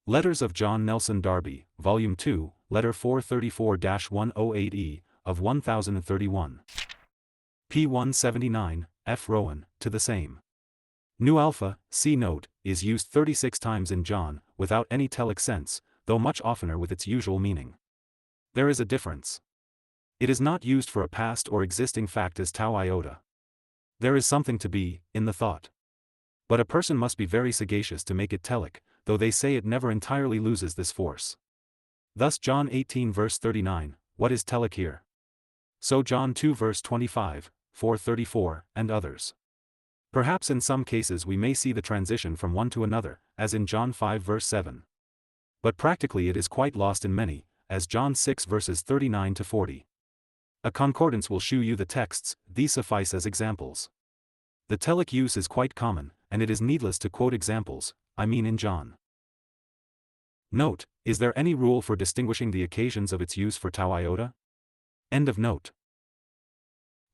Letters of John Nelson Darby, Volume 2, Letter 434-108E, of 1031. p. 179, F. Rowan, to the same. Nu alpha, see note, is used 36 times in John, without any telic sense, though much oftener with its usual meaning. There is a difference. It is not used for a past or existing fact as tau iota. There is something to be, in the thought. But a person must be very sagacious to make it telic, though they say it never entirely loses this force. Thus John 18 verse 39, what is telic here? So John 2 verse 25, 4:34, and others. Perhaps in some cases we may see the transition from one to another, as in John 5 verse 7. But practically it is quite lost in many, as John 6 verses 39 to 40. A concordance will shew you the texts, these suffice as examples. The telic use is quite common, and it is needless to quote examples, I mean in John. Note, is there any rule for distinguishing the occasions of its use for tau iota? End of note.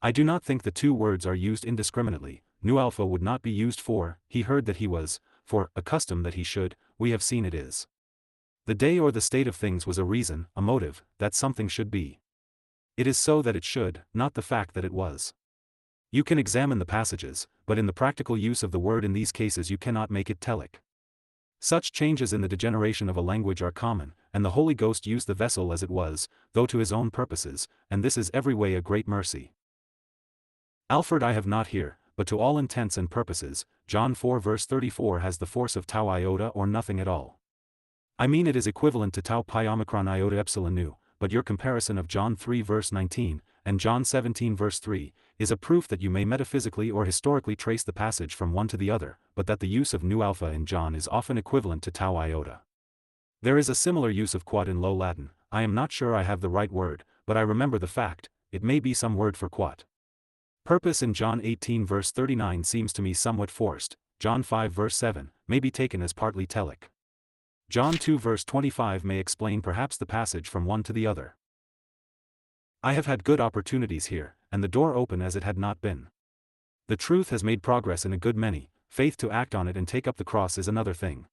I do not think the two words are used indiscriminately. Nu alpha would not be used for, he heard that he was, for, a custom that he should, we have seen it is. The day or the state of things was a reason, a motive, that something should be. It is so that it should, not the fact that it was. You can examine the passages, but in the practical use of the word in these cases you cannot make it telic. Such changes in the degeneration of a language are common, and the Holy Ghost used the vessel as it was, though to his own purposes, and this is every way a great mercy. Alfred I have not here, but to all intents and purposes, John 4 verse 34 has the force of tau iota or nothing at all. I mean it is equivalent to tau pi omicron iota epsilon nu, but your comparison of John 3 verse 19, and John 17 verse 3, is a proof that you may metaphysically or historically trace the passage from one to the other, but that the use of nu alpha in John is often equivalent to tau iota. There is a similar use of quat in Low Latin, I am not sure I have the right word, but I remember the fact, it may be some word for quat. Purpose in John 18 verse 39 seems to me somewhat forced, John 5 verse 7, may be taken as partly telic. John 2 verse 25 may explain perhaps the passage from one to the other. I have had good opportunities here, and the door open as it had not been. The truth has made progress in a good many, faith to act on it and take up the cross is another thing.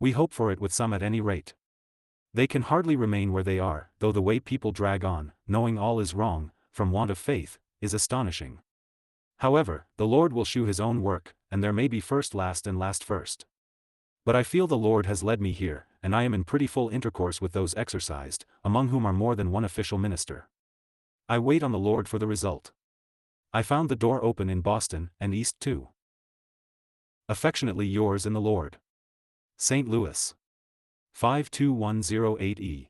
We hope for it with some at any rate. They can hardly remain where they are, though the way people drag on, knowing all is wrong, from want of faith, is astonishing. However, the Lord will shew his own work, and there may be first last and last first. But I feel the Lord has led me here, and I am in pretty full intercourse with those exercised, among whom are more than one official minister. I wait on the Lord for the result. I found the door open in Boston, and East too. Affectionately yours in the Lord. St. Louis. 52108E.